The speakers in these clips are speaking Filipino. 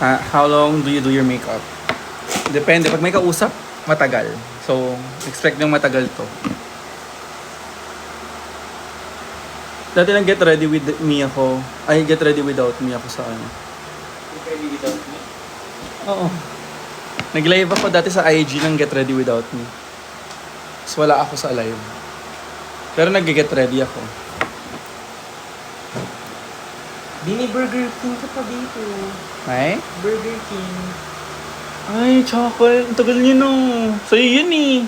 How long do you do your makeup? Depende. Pag may kausap, matagal. So, expect nyo matagal to. Dati lang get ready with me ako. Ay, get ready without me ako sa ano. Get ready without me? Oo. Nag-live ako dati sa IG ng get ready without me. Tapos wala ako sa live. Pero nag-get ready ako. Bini Burger King ka pa dito. Ay? Burger King. Ay, chocolate. Ang tagal niyo no. Sa'yo yun eh.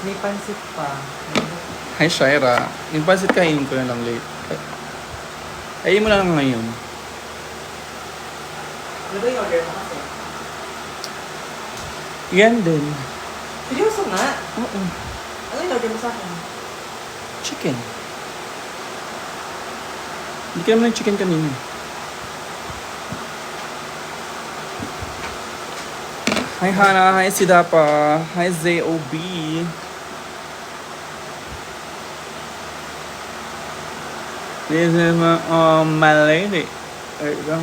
May pansit pa. Hi, Shaira. Yung pansit kainin ko na lang late. Ayun mo lang ngayon. Ano ba yung order mo kasi? Yan din. Seryoso nga? Oo. Ano yung order mo sa akin? Chicken. Hindi ka naman ng chicken kanina. Hi, Hana. Hi, Sidapa. Hi, ZOB. This is my lady. There you go.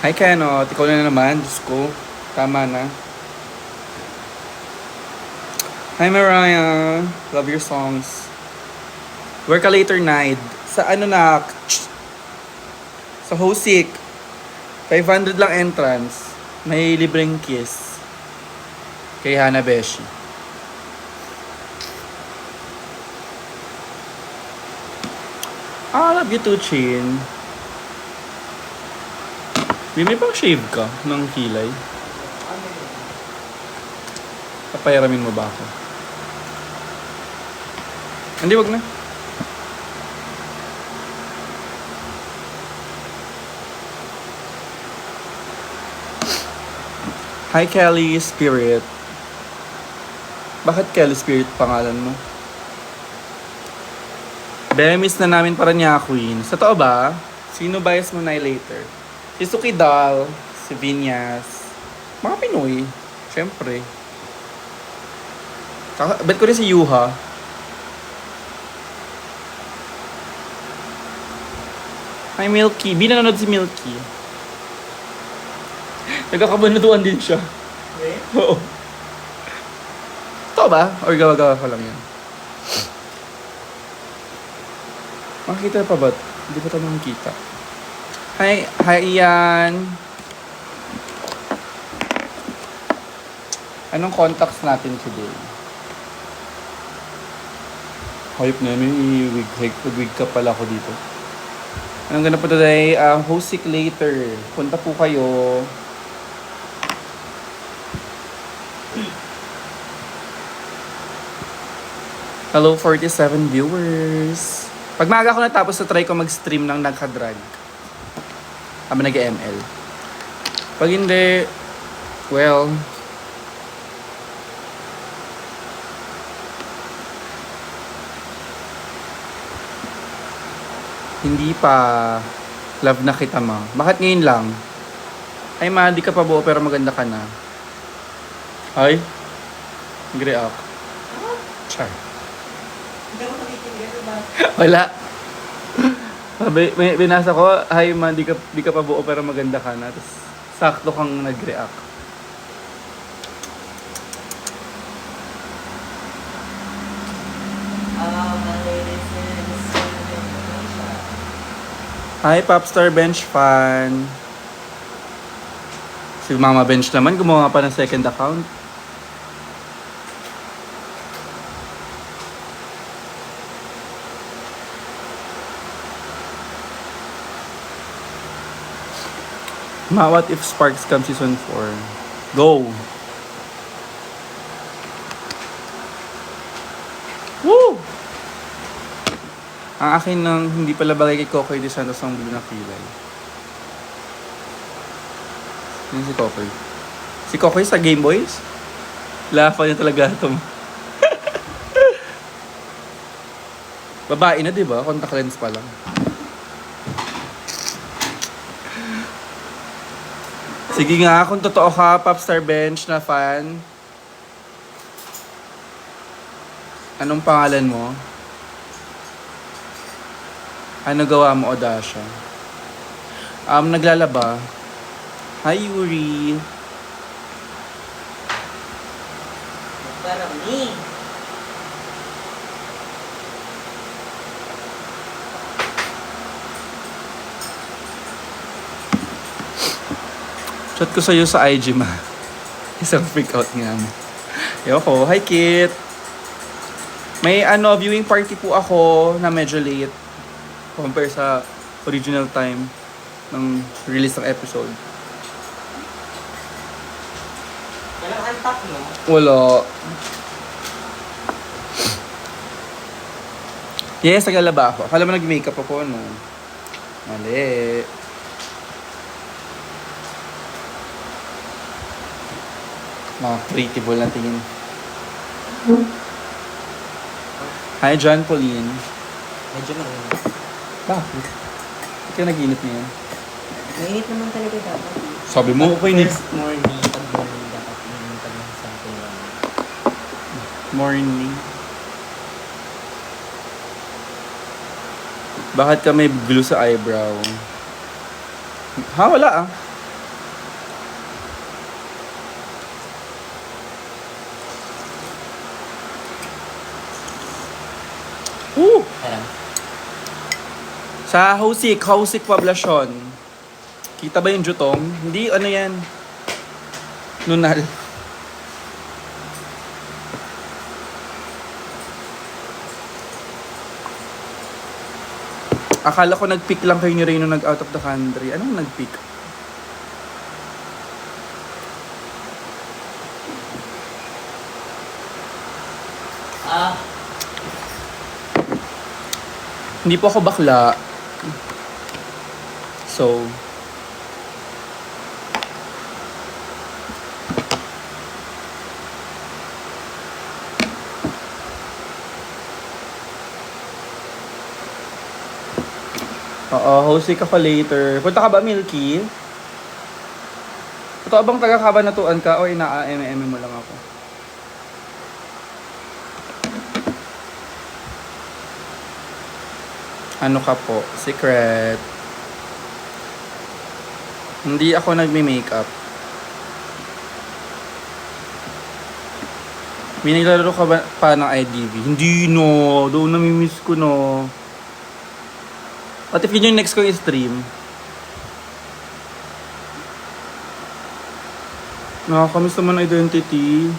Hi, Kenot. Ikaw na naman. Diyos ko. Tama na. Hi, Mariah. Love your songs. Work a later night. Sa ano na? Sa Hosik. 500 lang entrance. May libreng kiss. Kay Hana Beshi. I love you too, Chin. May pang shave ka ng kilay? Papayaramin mo ba ako? Hindi, wag na. Hi, Kelly Spirit. Bakit Kelly Spirit pangalan mo? Bemis na namin para niya, Queen. Sa totoo ba? Sino bias mo na later? Si Suki Dal, si Vinyas, mga Pinoy, syempre. Bet ko rin si Yuha. Hi, Milky. Binanood si Milky. Nagkakabanutuan din siya. Eh? Oo. Totoo ba? Or gawa-gawa ka lang yan? Makikita pa ba? Hindi pa tayo makikita. Hi, Ian. Anong contacts natin today? Hype na, may wig ka pala ako dito. Anong ganun po today? Hosik later. Punta po kayo. Hello, 47 viewers. Pag maaga ako natapos, try ko mag-stream ng nagka-drag. Ama nag-ML. Pag hindi, well, hindi pa. Love na kita, ma. Bakit ngayon lang? Ay, ma, di ka pa buo pero maganda ka na. Ay? Nag-react. Char. Hindi ako nakikinig, diba? Wala. May binasa ko, hi man, di ka pa buo pero maganda ka na. Tapos, sakto kang nag-react. Hi, Popstar Bench fan. Si Mama Bench naman, gumawa pa ng second account. Ma, what if Sparks come season 4? Go! Woo! Ang akin nang hindi pala bagay kay Kokoy de Santos ang blue na kilay. Yun si Kokoy. Si Kokoy sa Game Boys? Lafa niya talaga ito. Babae na, di ba? Contact lens pa lang. Sige nga, kung totoo ka, Popstar Bench na fan. Anong pangalan mo? Ano gawa mo, Odasha? Naglalaba. Hi, Yuri. Parang ni. Chat ko sa'yo sa IG, ma. Isang freak out nga mo. Yoko, hi, Kit. May viewing party po ako na medyo late compare sa original time ng release ng episode. Walang antak, no? Wala. Yes, naglalaba ako. Akala mo nag-makeup ako, no? Mali. Mga pretty ball na tingin. Hi, John Pauline. Medyo mainit. Bakit? Ba't ka nag-init niya? Mainit naman talaga dapat. Sabi mo, okay ni First morning, pag morning dapat mainit ka ng something lang. morning. Bakit ka may glue sa eyebrow? Ha, wala ah. Woo! Parang, Sa Hosik Poblacion. Kita ba yung jutong? Hindi, ano yan? Nunal. Akala ko nag-pick lang kayo ni Ray nung nag-out of the country. Anong nag-pick? Hindi po ako bakla. So, oo, hosik ako later. Punta ka ba, Milky? Totoo bang taga-Kabanatuan ka o ina-MM mo lang ako? Ano ka po? Secret. Hindi ako nagme-makeup. May naglalaro ka ba pa ng IDV? Hindi no. Doon namimiss ko no. At if yun yung next ko i-stream. Nakakamiss naman ang identity.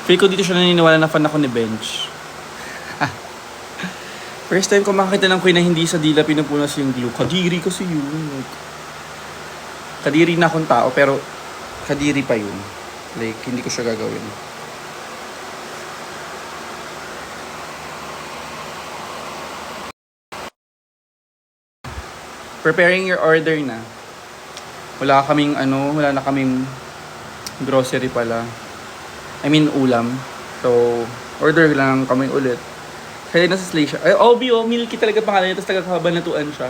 Feel ko dito siya naniniwala na fan ako ni Bench. First time ko makakita ng queen na hindi sa dila pinupunas yung glue. Kadiri kasi yun. Kadiri na akong tao pero kadiri pa yun. Like, hindi ko siya gagawin. Preparing your order na. Wala na kaming grocery pala. I mean, ulam. So, order lang kami ulit. Kaya nasa Slay siya. Ay, obvio, Milky talaga pangalan niya, tapos taga-Kabanatuan siya.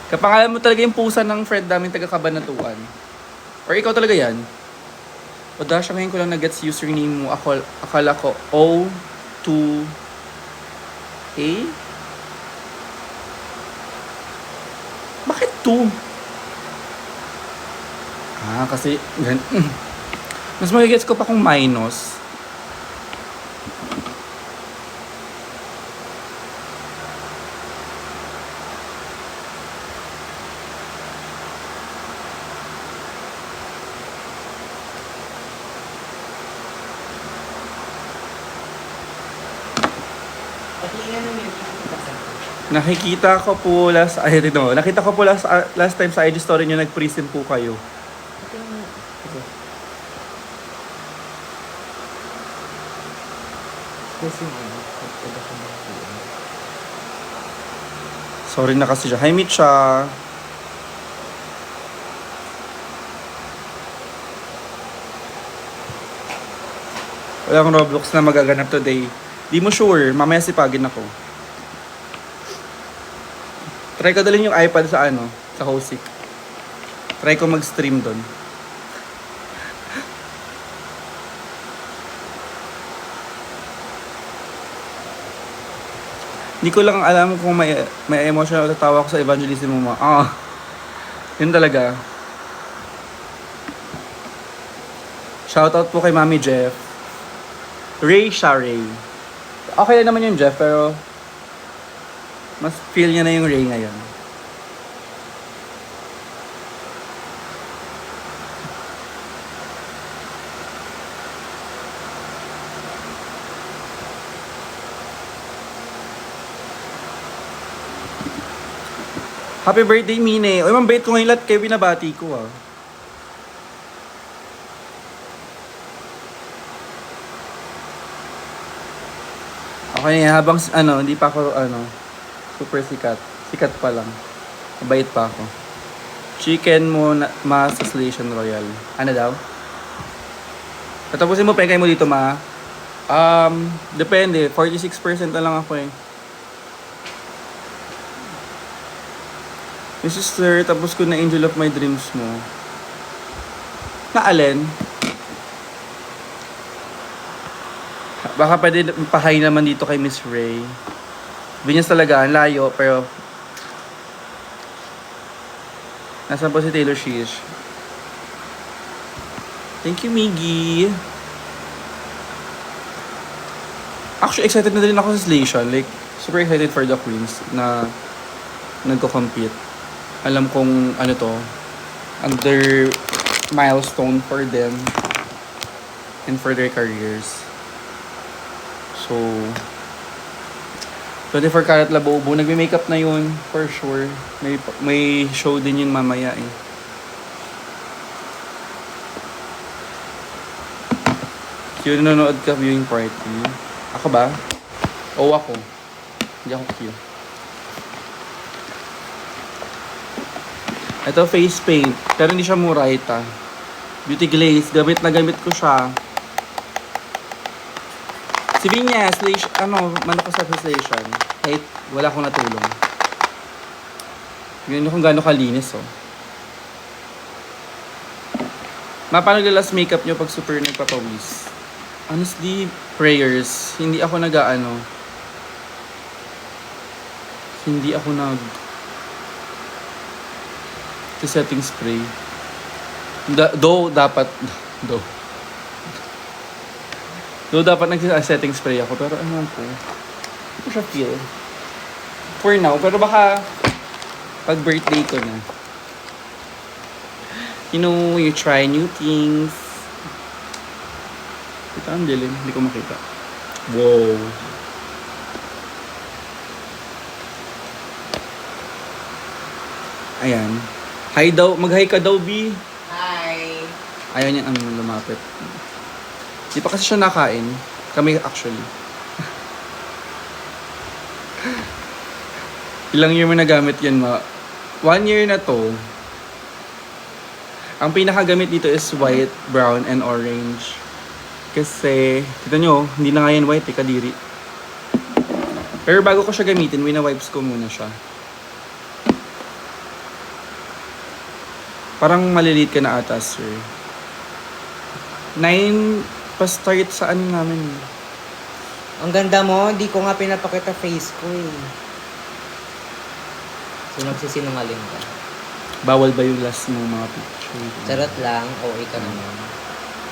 Kapangalan mo talaga yung pusa ng friend namin taga-Kabanatuan. Or ikaw talaga yan? O Dasha, ngayon ko lang na-gets username mo. Akala ko O2A? Bakit 2? Kasi mas magigets ko pa kung minus. Nakikita ko po nakita ko po last time sa IG story nyo, nag-prism po kayo. Sorry na kasi siya. Hi, Mitcha. Wala akong Roblox na magaganap today. Di mo sure, mamaya sipagin ako. Try ko dalhin yung iPad sa sa Hosik. Try ko mag-stream doon. Hindi ko lang alam kung may emotional tatawa ko sa evangelism mo. Yun talaga. Shoutout po kay Mami Jeff. Ray siya, Ray. Okay lang naman yung Jeff, pero mas feel niya na yung Ray ngayon. Happy birthday, Mine. Uy, mambait ko ngayon lahat kayo binabati ko, ah. Okay, habang, hindi pa ako, super sikat. Sikat pa lang. Mabait pa ako. Chicken mo na, ma sa Station Royal. Ano daw? Tatapusin mo, pengkay mo dito, ma. Depende. 46% na lang ako, eh. Yung sister, tapos ko na Angel of My Dreams mo. Na alin? Baka pwede pahay naman dito kay Miss Ray. Binyas talaga, ang layo, pero nasaan po si Taylor Shish? Thank you, Miggy. Actually, excited na din ako sa Slation. Like, super excited for the queens na nagko-compete. Alam kong ano to, under milestone for them and for their careers. So, 24 Karat Labubu, nagme-makeup na yun, for sure. May show din yun mamaya eh. Q, nanonood ka viewing party. Ako ba? O ako. Hindi ako Q. Ito face paint, pero hindi siya mura ita. Beauty glaze, gamit na gamit ko siya. Si Vinyas, manok ko sa Station. Kahit wala akong natulong. Ganyan kung gaano kalinis, oh. Paano naglalas makeup nyo pag super nagpapawis? Honestly, prayers. Hindi ako setting spray. Though dapat nag-setting spray ako, pero ano po, hindi ko siya feel. For now, pero baka pag birthday ko na. You know, you try new things. Ito ang dilim, hindi ko makita. Wow. Ayan. Hi daw, mag-hi ka daw, B. Hi! Ayaw niya lumapit. Di pa kasi siya nakain. Kami actually. Ilang year mo nagamit yan, ma? 1 year na to. Ang pinakagamit dito is white, brown, and orange. Kasi, kita nyo, hindi na nga yan white, kadiri. Pero bago ko siya gamitin, wina-wipes ko muna siya. Parang maliliit ka na ata, sir. 9 pa-start sa ano namin. Ang ganda mo, hindi ko nga pinapakita face ko eh. So, nagsisinungaling ka. Bawal ba yung last ng mga picture? Charot lang, okay ka naman.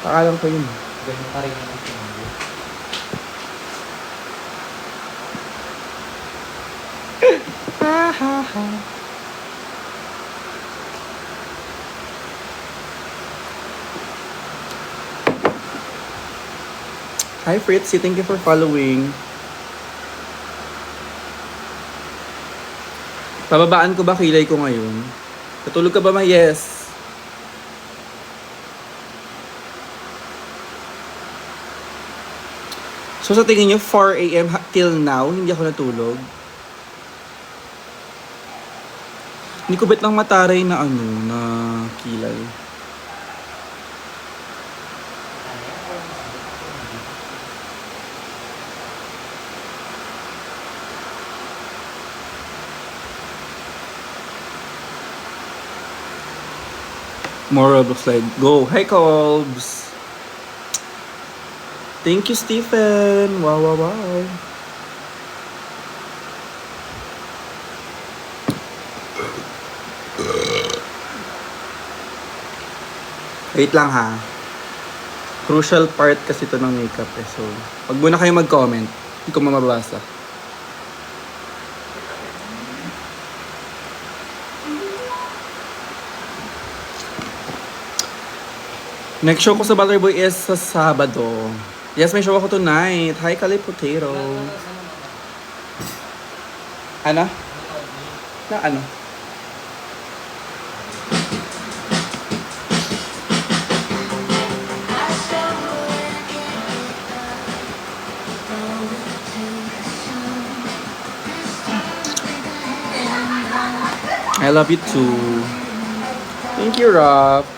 Pakalang ko yun. Ganyan pa rin ang sinabi. Hi Fritzy, thank you for following. Pababaan ko ba kilay ko ngayon? Natulog ka ba, ma? Yes. So sa tingin nyo, 4 a.m. Till now, hindi ako natulog? Hindi ko bet lang mataray na na kilay. More Roblox slide. Go! Hi, Colbs! Thank you, Stephen! Wow, wow, wow! Wait lang ha. Crucial part kasi to ng makeup eh. So, wag muna kayo mag-comment. Hindi ko mamabasa. Next show ko sa Butterboy is sa Sabado. Yes, may show ako tonight. Hi, Kali Potato. Ano? Na ano? I love you too. Thank you, Rob.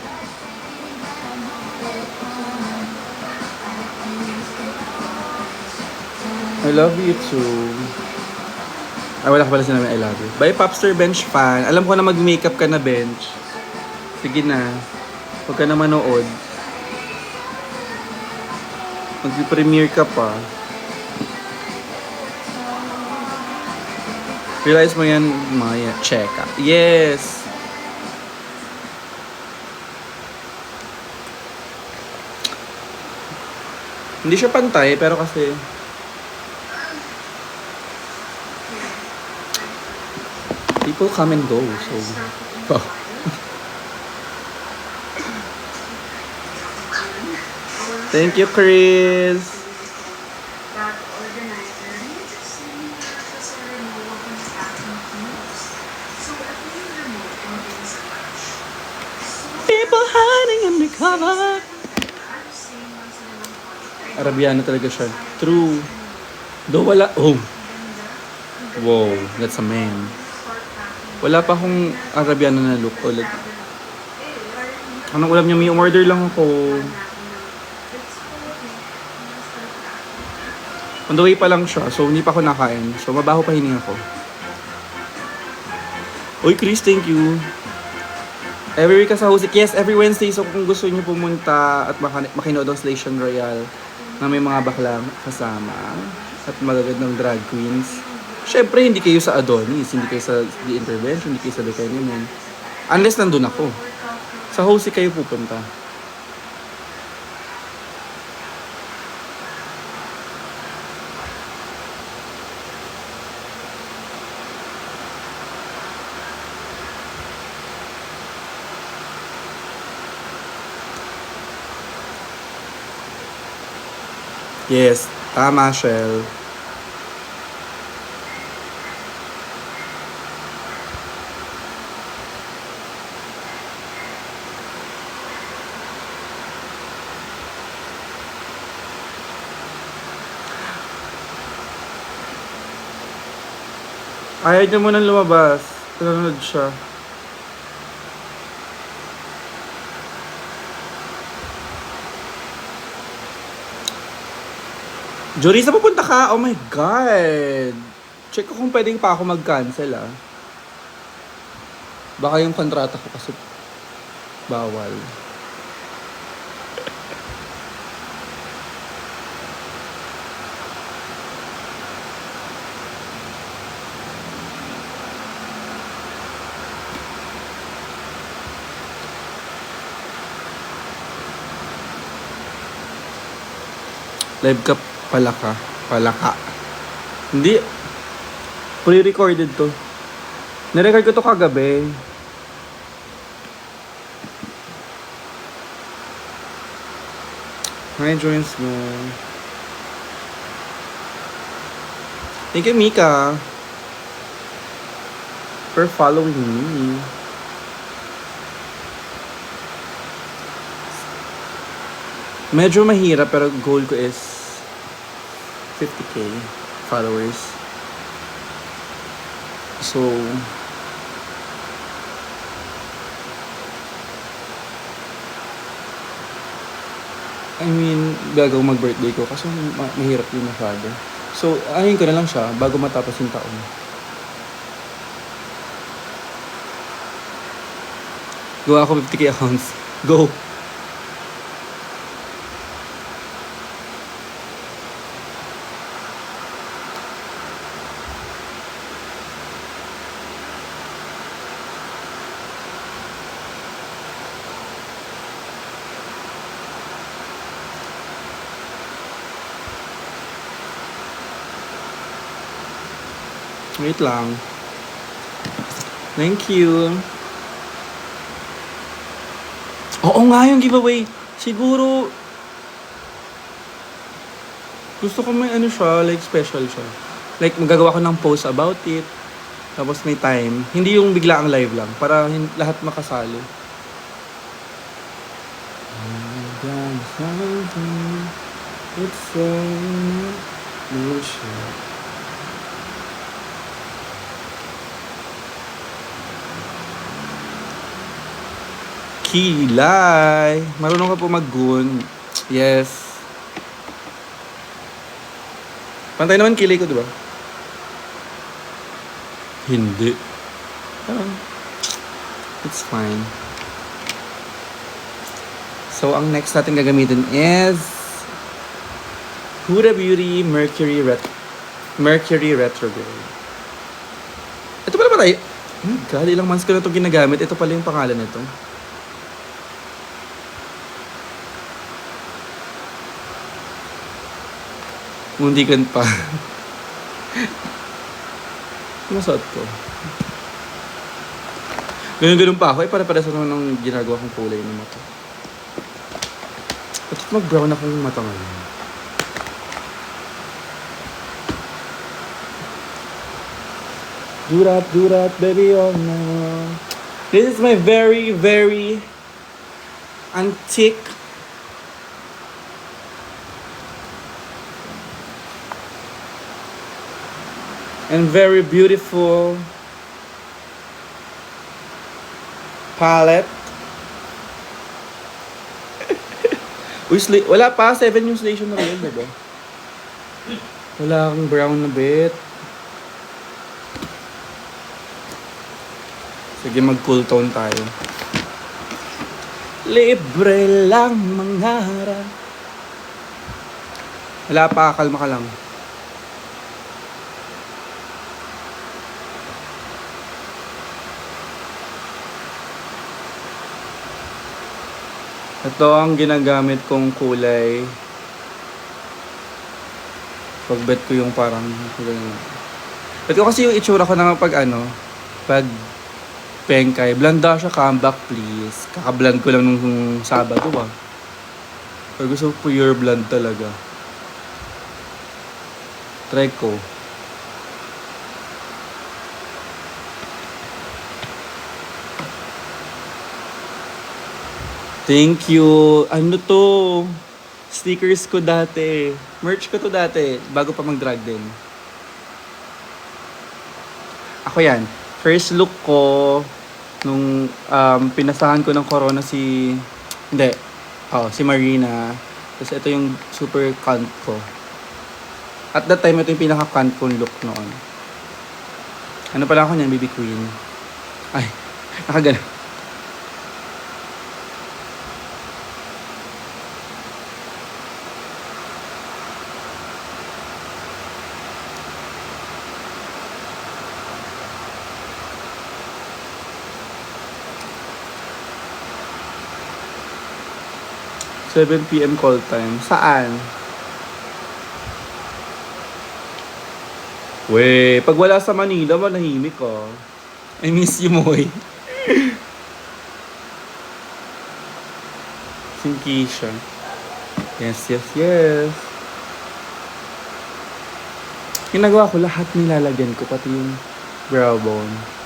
I love you too. Ay, wala ka pala sinabi I love you. Bye, Popster Bench fan. Alam ko na mag-makeup ka na, Bench. Sige na. Huwag ka na manood. Mag-premiere ka pa. Realize mo yan, Maya. Check out. Yes! Hindi siya pantay, pero kasi... people come and go, so... Oh. Thank you, Chris! People hiding undercover. Arabiano talaga siya. True. Though wala... Oh. Wow, that's a man. Wala pa akong Arabiano na look ulit. Anong ulam niya? May umorder lang ako. On the way pa lang siya, so hindi pa ako nakain. So mabaho pa hininga ko. Uy, Chris, thank you. Every week ka sa Husik. Yes, every Wednesday. So kung gusto niyo pumunta at makinood ng Station Royale na may mga bakla kasama at magagandang drag queens. Syempre, hindi kayo sa Adonis, hindi kayo sa The Intervention, hindi kayo sa The Candyman. Unless nandun ako. Sa Husik kayo pupunta. Yes, tama, Shell. Ayaw niya munang lumabas. Nanonood siya. Jorisa, pupunta ka? Oh my God! Check ko kung pwedeng pa ako mag-cancel ah. Baka yung kontrata ko kasi bawal. Live ka palaka. Palaka. Hindi. Pre-recorded to. Nirecord ko to kagabi. Hi, joins mo. Thank you, Mika, for following me. Medyo mahirap pero goal ko is 50k followers. So, I mean, bago mag-birthday ko kasi mahirap yun masyado. So, ayun ko na lang siya bago matapos yung taon. Gawa ako 50k accounts. Go! Wait lang. Thank you. Oo nga yung giveaway. Siguro, gusto ko may ano siya, like special siya. Like, magagawa ko ng post about it. Tapos may time. Hindi yung bigla ang live lang. Para lahat makasali. It's so bullshit. Kilay! Marunong ka po mag-gun. Yes. Pantay naman kilay ko, di ba? Hindi. Ah, it's fine. So, ang next natin gagamitin is Huda Beauty Mercury Retrograde. Ito pala ba tayo? God, ilang months ko na ito ginagamit. Ito pala yung pangalan nito. Mundikan pa. Masot ko. Ganun-ganun pa ako. Para sa naman ng ginagawa kong kulay ng mata. Ba't mag-brown akong mata ngayon? Do that, baby, all night. This is my very, very antique and very beautiful palette. Uy, wala pa. 7 yung station na rin, diba? Wala akong brown na bit. Sige, mag-cool tone tayo. Libre lang mangarap. Wala pa, kalma ka lang. Ito ang ginagamit kong kulay. Pagbet ko yung parang kulay na. Bet ko kasi yung itsura ko na pag pengkay. Blanda siya, come back please. Kaka-blend ko lang nung Sabado Pero gusto ko pure blend talaga. Try ko. Thank you. Ano to? Stickers ko dati. Merch ko to dati. Bago pa mag-drag din. Ako yan. First look ko nung pinasahan ko ng Corona si Marina. Tapos ito yung super cunt ko. At that time, ito yung pinaka-cunt kong look noon. Ano pala ako niyan, baby queen? Ay, nakagano. $7 PM call time. Saan? We, pag wala sa Manila, manahimik ka. I miss you, Moy. Sinkisha. Yes. Ginagawa ko lahat nilalagyan ko, pati yung brow bone.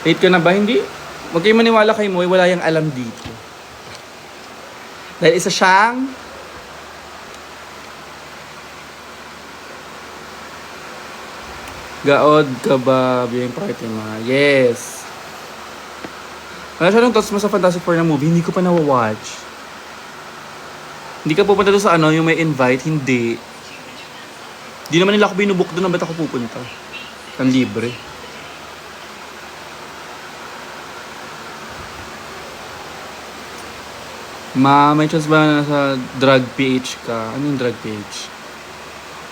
Late ka na ba? Hindi. Huwag kayong maniwala kay Moy, wala yung alam dito. Dahil isa siyang gaod ka ba viewing party mga? Yes. Wala siya nung thoughts mo sa Fantastic Four na movie, hindi ko pa na-watch. Hindi ka pupunta doon sa yung may invite? Hindi. Hindi naman nila ako binubuk doon, ba't ako pupunta? Ang libre. Ma, may chance ba na sa drag PH ka? Ano yung drag PH?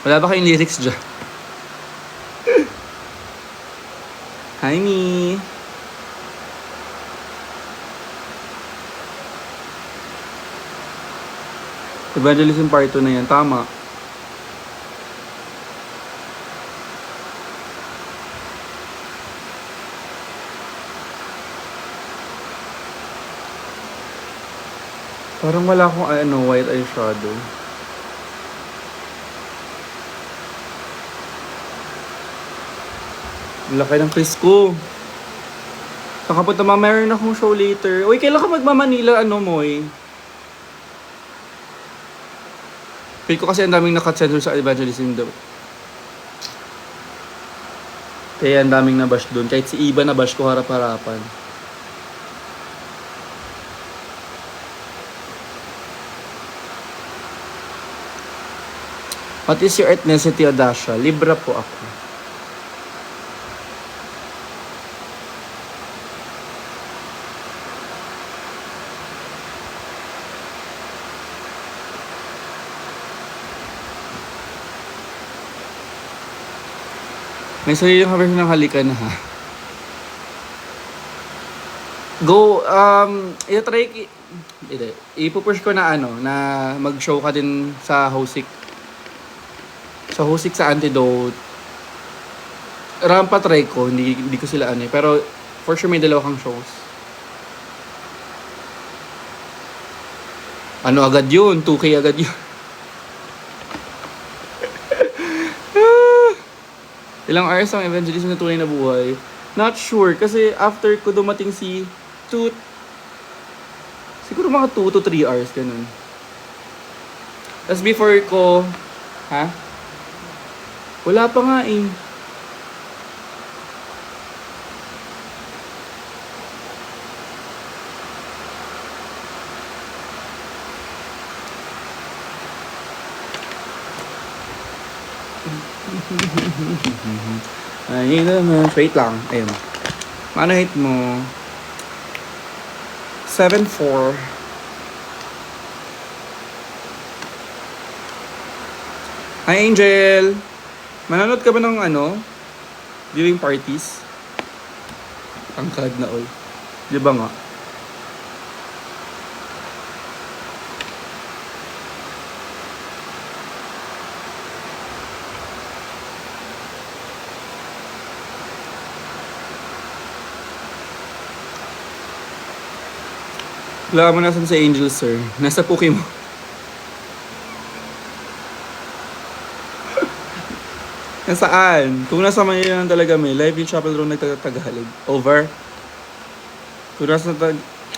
Wala ba kayong lyrics dyan? Hi, Mi. Evangelism part 2 na yan. Tama. Parang wala akong white eyeshadow. Ang laki ng face ko. Saka po tama, meron akong show later. Uy, kailan ka magmamanila, Moy? Feel ko kasi ang daming naka-censor sa evangelism daw. Kaya ang daming nabash doon. Kahit si Iba nabash ko harap-harapan. What is your ethnicity, Odasha? Libra po ako. May sarili yung version ng halikan na ha. Go, ipupush ko na na mag-show ka din sa Hosik. Sa Hosik sa Antidote. Rampa try ko, hindi ko sila pero for sure may dalawa kang shows. Agad yun? 2K agad yun. Ilang hours ang evangelism na tunay na buhay? Not sure. Kasi after ko dumating si Toot, siguro mga 2 to 3 hours, ganun. Tapos before ko, wala pa nga eh. Ay, wait lang. Ayun. Ano hit mo? 7-4. Hi, Angel! Manonood ka ba ng viewing parties? Tangkad na all. Di ba nga? Wala mo nasan sa Angel, sir. Nasa Pokemon. Nasaan? Kung nasa Manila lang talaga may live yung Chapel Road nagtatagalog. Over. Kung nasa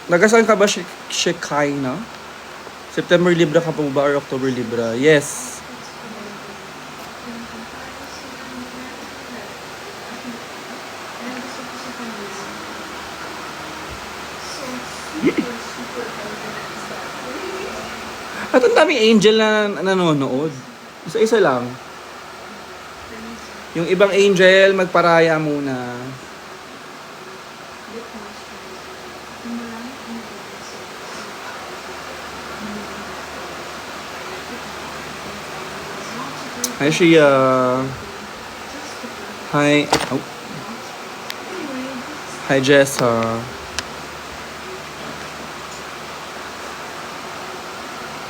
nagasaan ka ba Shekinah? September Libra ka pa ba or October Libra? Yes. At ang daming angel na nanonood. Isa-isa lang. Yung ibang angel, magparaya muna. Hi, Shia. Hi. Oh. Hi, Jessa.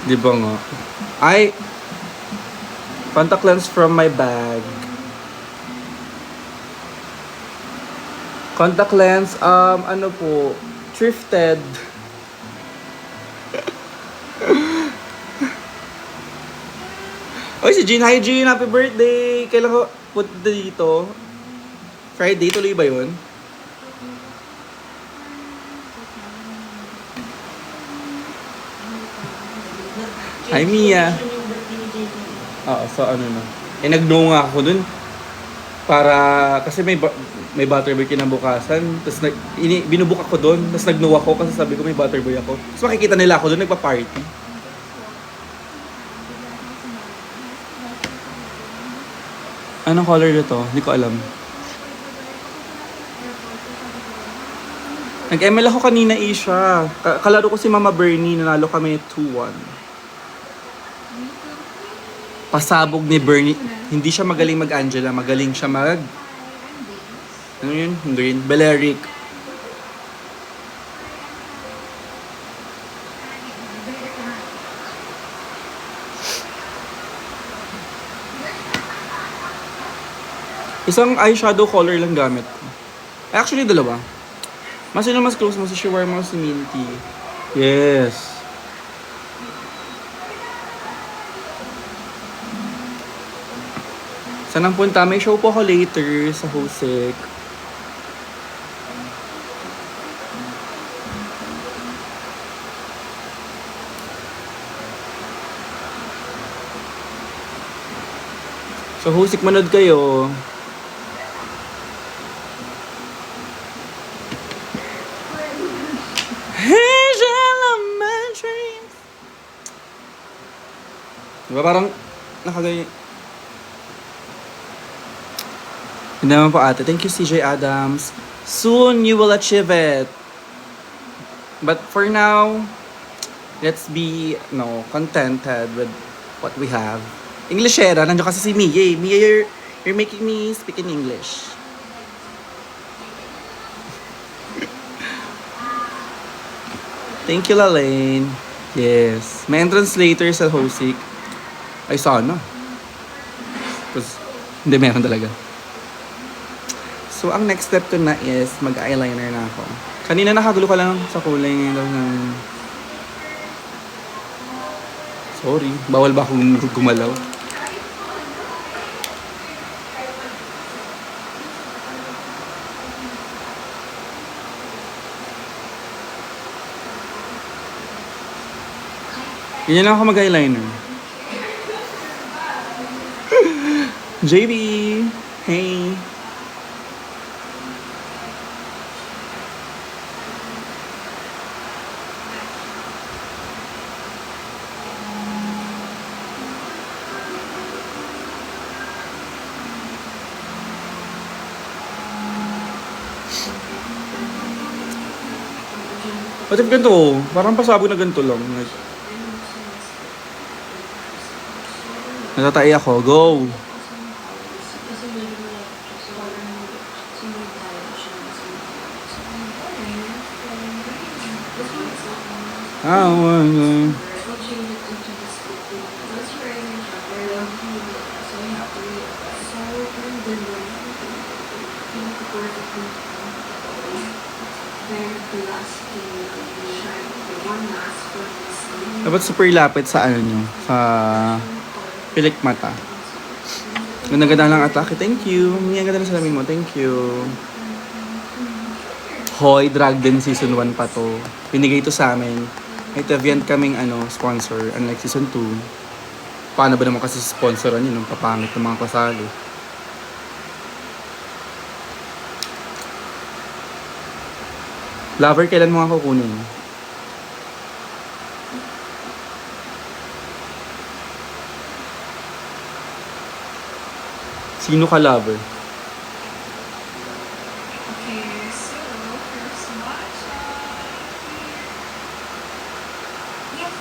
Di ba nga? Ay! Contact lens from my bag. Contact lens, po, thrifted. Oy, si Jean. Hi, Jean. Happy birthday. Kailan ko punta dito? Friday, tuloy ba yun? Hi, Mia. Oo, so na. Nag-no nga ako dun. Para, kasi may butterboy kinabukasan. Tapos binubuk ako dun. Tapos nag-no ako kasi sabi ko may butterboy ako. Tapos makikita nila ako dun, nagpa-party. Anong color nito? Hindi ko alam. Nag-ML ako kanina, Isha. Kalaro ko si Mama Bernie. Nanalo kami 2-1. pasabog ni Bernie. Hindi siya magaling mag-Angela, magaling siya mag... Ano yun? Hindi yun. Balearic. Isang eyeshadow color lang gamit ko. Actually, dalawa. Mas sino mas close mo? Si Shawarma o si Minty? Yes. Saan ang punta? May show po ako later sa Hosek. Sa Hosek manood kayo. Diba parang nakagay... Hindi naman po ate. Thank you CJ Adams. Soon you will achieve it. But for now, let's be contented with what we have. Englishera, nandiyo kasi si Mia. Mia, you're making me speak in English. Thank you, Lalaine. Yes. May entrance later sa Hosik. Ay, sana. Tapos, hindi, meron talaga. So, ang next step ko na is mag-eyeliner na ako. Kanina nakagulo ka lang sa kulay ng... Sorry, bawal ba akong gumalaw? Ganyan lang ako mag-eyeliner. JB! Hey! What if ganito? Parang pasabog na ganito lang. Natatay ako. Go! Dapat super lapit sa ano nyo, sa pilik mata. Ganda-ganda lang atake. Thank you. Ang ganda ng salamin mo. Thank you. Hoy, Drag Den Season 1 pa to. Pinigay to sa amin. May event kaming sponsor. Unlike Season 2. Paano ba naman kasi sponsoran yun? Papangit ng mga kasali. Lover, kailan mo nga kukunin? Sino ka lover? Okay, so first matcha. Yes.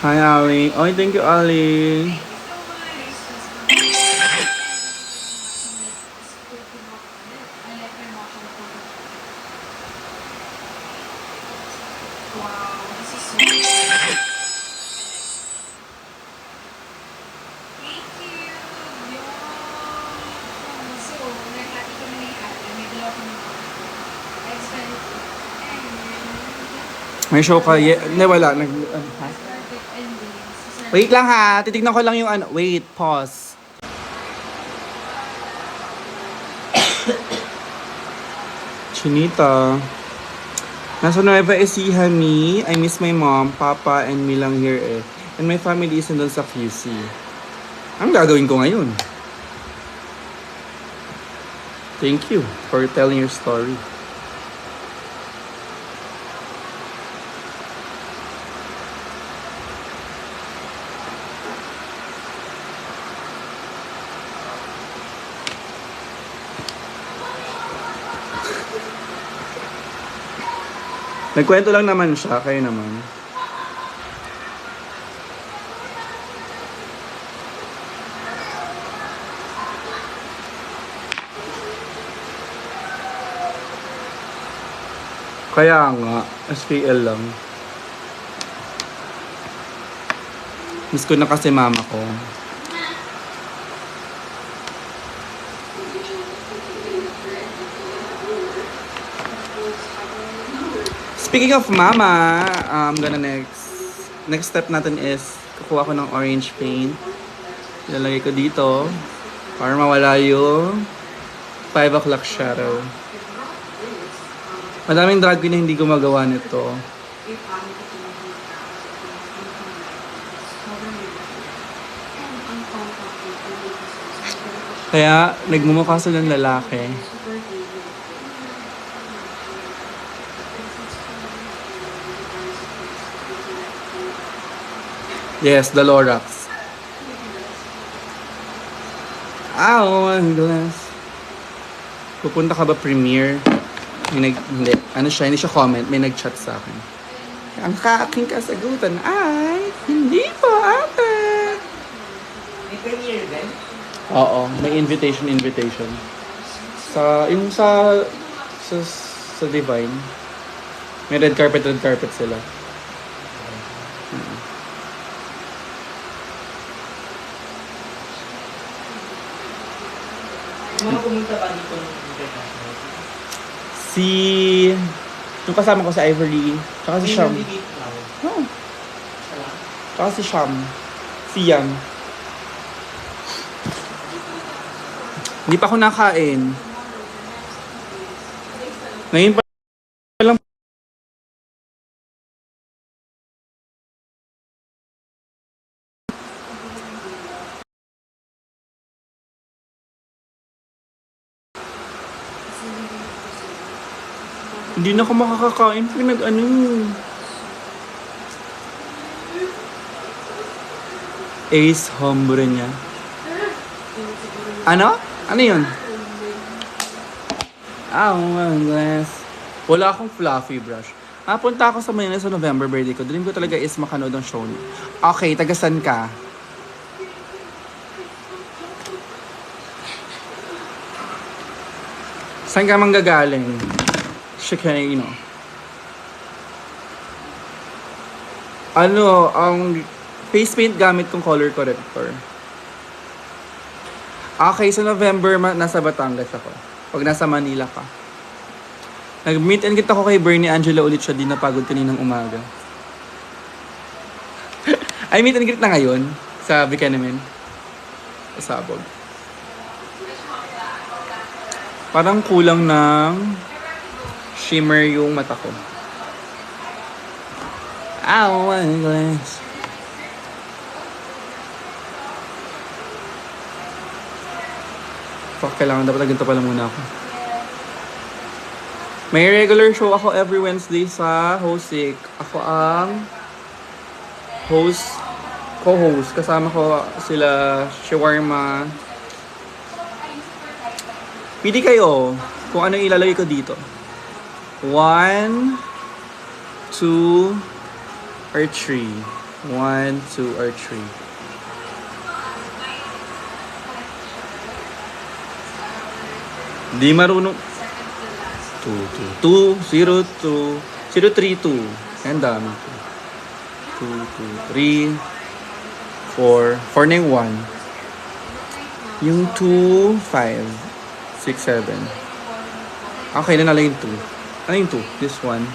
Hi, Ali. Oy, thank you, Ali. Thank you so much. I like my matcha coconut. Wow, this is so good. Thank you. So, naghati kami ni ate. May dalawa kami I spent May show ka? Hindi, wala. Ha? started endings. Wait lang ha. Titignan ko lang yung Wait, pause. Chinita. Nasa Nueva Ecija me. I miss my mom, papa, and me lang here eh. And my family is nandun sa QC. Ang gagawin ko ngayon? Thank you for telling your story. Nagkwento lang naman siya, kayo naman. Kaya nga, SKL lang. Miss ko na kasi mama ko. Speaking of mama, I'm gonna next step natin is kukuha ko ng orange paint. Ilalagay ko dito para mawala yung 5 o'clock shadow. Madaming drag queen na hindi gumagawa nito. Kaya nagmumukha silang lalaki. Yes, the Lorax. Oh my goodness. Pupunta ka ba premiere? Hindi. Ano siya? Hindi siya comment. May nag-chat sa akin. Ang aking kasagutan ay, hindi po ate. May premiere din? Oo, may invitation. Sa Divine. May red carpet sila. Mga pumunta ba dito ng international? Yung kasama ko si Ivory, tsaka si Sham. Oh, tsaka si Sham. Si Yam. Hindi pa ako nakain. Ngayon pa lang. Hindi na ako makakakain pag nag-ano. Ace hombre niya. Ano? Ano yun? Oh my goodness. Wala akong fluffy brush. Punta ako sa Manila sa November birthday ko. Dream ko talaga is makanood ng show niya. Okay, tagasan ka? Saan ka manggagaling? Chicano. Ano, ang face paint gamit kong color corrector. Okay, sa November, nasa Batangas ako. Pag nasa Manila ka. Nag-meet and greet ako kay Bernie Angela ulit siya. Di napagod kaninang umaga. Ay, meet and greet na ngayon sa Buchanan. Sa Sabog. Parang kulang ng shimmer yung mata ko. Oh my goodness. Fuck, kailangan dapat ganito pala muna ako. May regular show ako every Wednesday sa Hosik. Ako ang co-host. Kasama ko sila Shawarma. Pili kayo kung ano ilalagay ko dito. 1, 2, or 3. 1, 2, or 3. Di marunong. 2, 2, 2, 0, 2, 0, 3, 2. Ang dami. 2, 2, 3, 4. 4 na yung 1. Yung 2, 5. 6, 7. Okay, na lang yung 2. Ano yung 2? This one.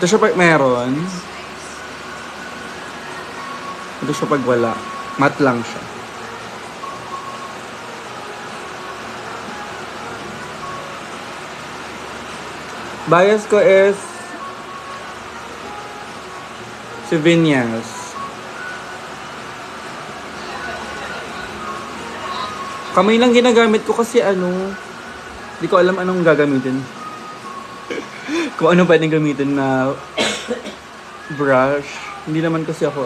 Ito siya pag meron. Ito siya pag wala. Matte lang siya. Bias ko is si Vinyas. Kamay lang ginagamit ko kasi di ko alam anong gagamitin. Kung ano pwedeng gamitin na brush. Hindi naman kasi ako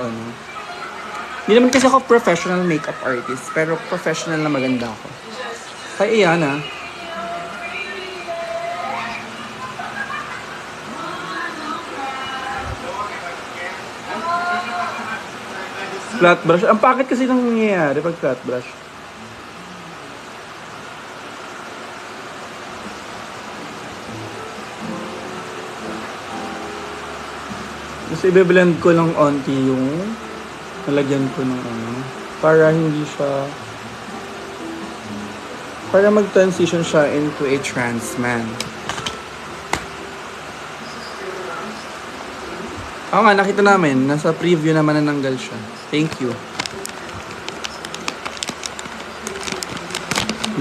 professional makeup artist, pero professional na maganda ako. Kaya iyan Flat brush. Ang pakit kasi nang nangyayari pag flat brush. Mas i-blend ko lang onti yung nalagyan ko ng ano. Para hindi siya... Para mag-transition siya into a trans man. Oo nga, nakita namin. Nasa preview naman nananggal siya. Thank you.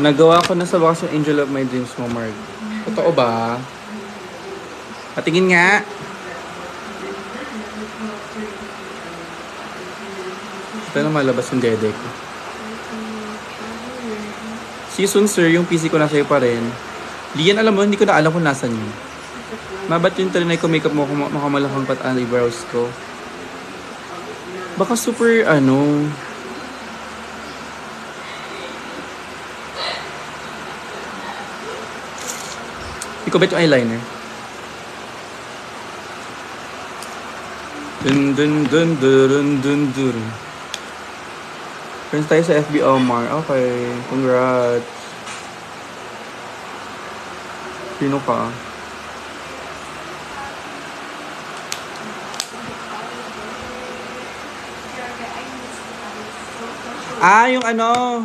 Nagawa ko na sa wakas yung Angel of My Dreams mo, Mark. Totoo ba? Patingin nga. Ito na malabas yung dede ko. Season sir, yung PC ko nasa iyo pa rin. Lian, alam mo, hindi ko na alam kung nasan yun. Mabat yung tarinay ko makeup mo makamalakang pat eyebrows ko. Baka super ano. Hindi ko bet yung eyeliner. Dun dun dun dun dun dun. Friends tayo sa FB Omar. Okay, congrats. Sino ka? Ah, yung ano.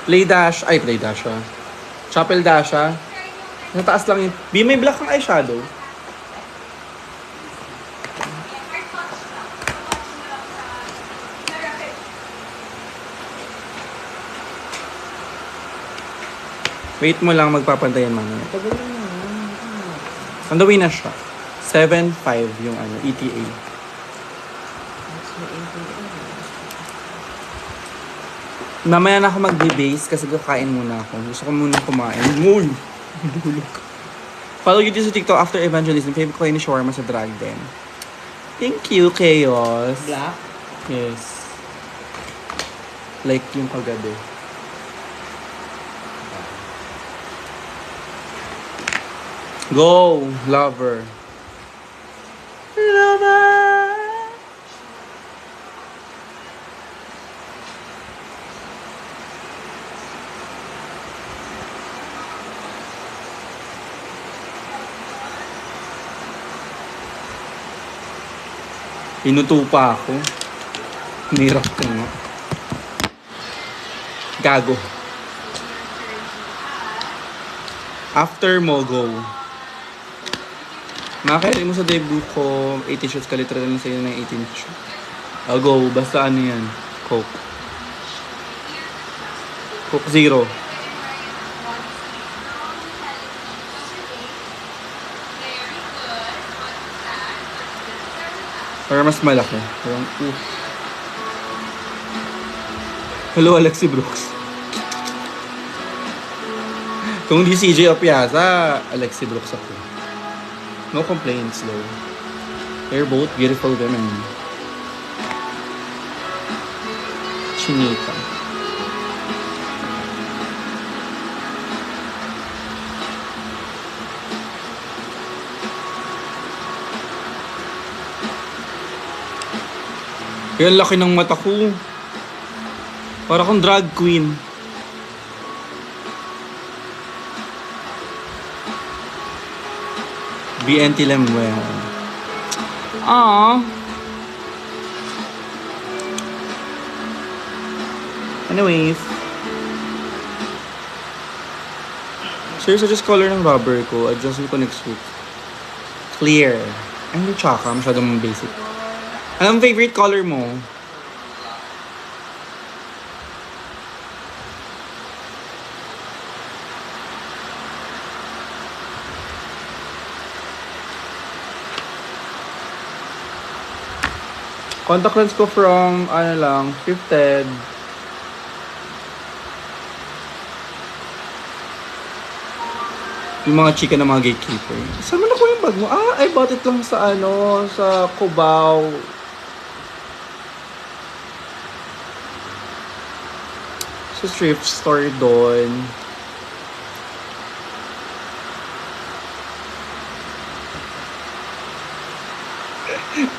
Play Dash. Ay, Play Dash ah. Chapel Dash ah. Nataas lang yun. Be, may black kang eyeshadow. Wait mo lang, magpapantayan mamaya. Tagal na naman. On the way na siya. 7.5 yung ano, ETA. Mamaya na ako magbe-base kasi kakain muna ako. Gusto ko muna kumain. Uy! Bulog. Follow you sa TikTok after evangelism. Favorite ko kayo ni shawarma sa drag den. Thank you, Chaos. Black? Yes. Like yung kagabi. Go, lover. Lover. Inuto pa ako. Nirap ko nga. Gago. After mo, go. Makakairin mo sa debut ko, 18 shots ka, literal lang sa'yo ng 18 shots. I'll go, basta ano yan, Coke. Coke Zero. Para mas malaki. Parang, Hello, Alexi Brooks. Kung di CJ Opiasa, Alexi Brooks ako. No complaints though. They're both beautiful women. Chinita. Kaya laki ng mata ko. Para akong drag queen. BNT Lemuel. Aww. Anyways. Seriously, just color ng rubber ko. Adjust ko next week. Clear. Ay, hindi tsaka. Masyadong basic. Anong favorite color mo? Contact lens ko from, ano lang, Thrifted. Yung mga chika ng mga gatekeeper. Saan mo na ko yung bag mo? Ah, I bought it lang sa, ano, sa Cubao. Sa thrift store doon.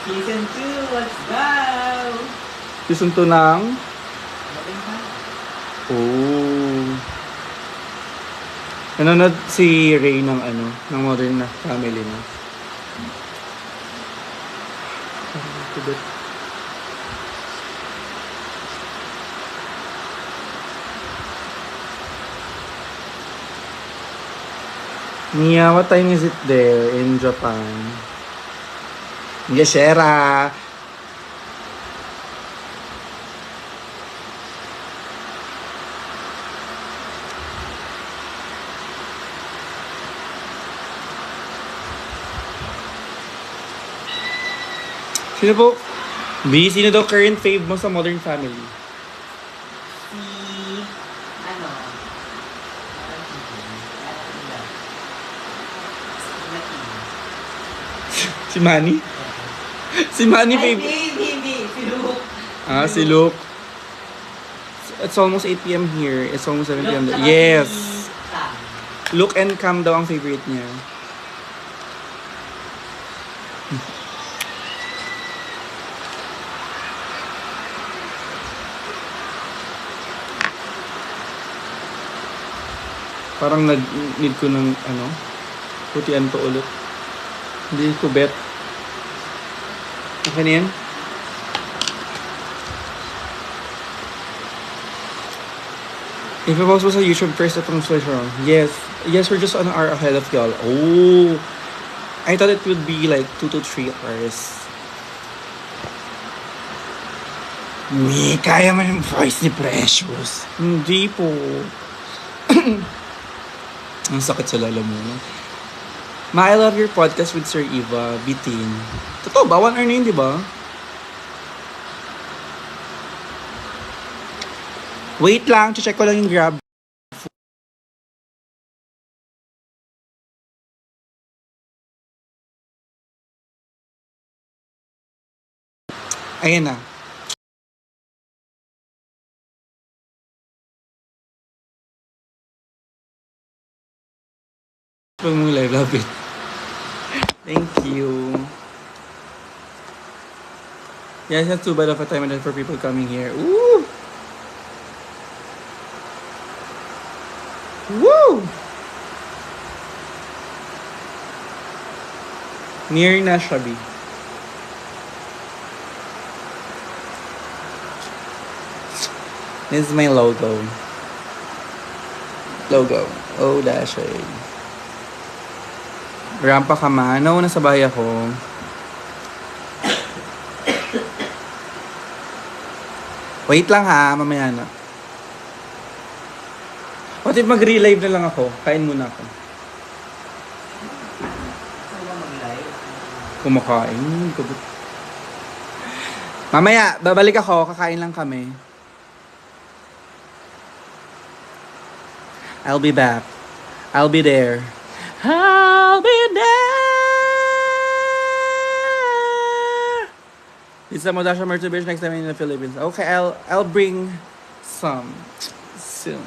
Season 2, let's go! Season 2 ng... Modern Family. Oh. Nanonood si Ray ng ng Modern na Family na. Mia, what time is it there in Japan? Yeshera! Sino po? B, sino daw current fave mo sa Modern Family? Si... Ano? Si Manny? Si Manny Ay, fave. hindi. Si Luke. Ah, si Luke. It's almost 8 p.m. here. It's almost 7 p.m. Luke, there. saka Yes. si Cam. Luke and Cam daw ang favorite niya. Parang nag-need ko ng putian to ulit. Hindi ko bet. Okay na yan? If it was a YouTube first itong switch around. Yes. Yes, we're just an hour ahead of y'all. Oh. I thought it would be like 2 to 3 hours. Hindi, kaya mo yung voice ni Precious. Hindi po. Ang sakit sa lalamunan. Ma, I love your podcast with Sir Eva, Bitin. Totoo ba? 1 hour na yun, di ba? Wait lang, check ko lang yung Grab. Ayan na. Pag mong live, love it. Thank you. Yeah, it's not too bad of a time and for people coming here. Ooh! Woo! Near na siya, B. This is my logo. Logo. Oh, dash A. Rampa ka man. No, nasa bahay ako. Wait lang ha, mamaya na. What if mag-relive na lang ako? Kain muna ako. Saan ba mag-live? Kumakain. Mamaya, babalik ako. Kakain lang kami. I'll be back. I'll be there. I'll be there. It's a Modasha Merchant Beach next time in the Philippines. Okay, I'll bring some soon.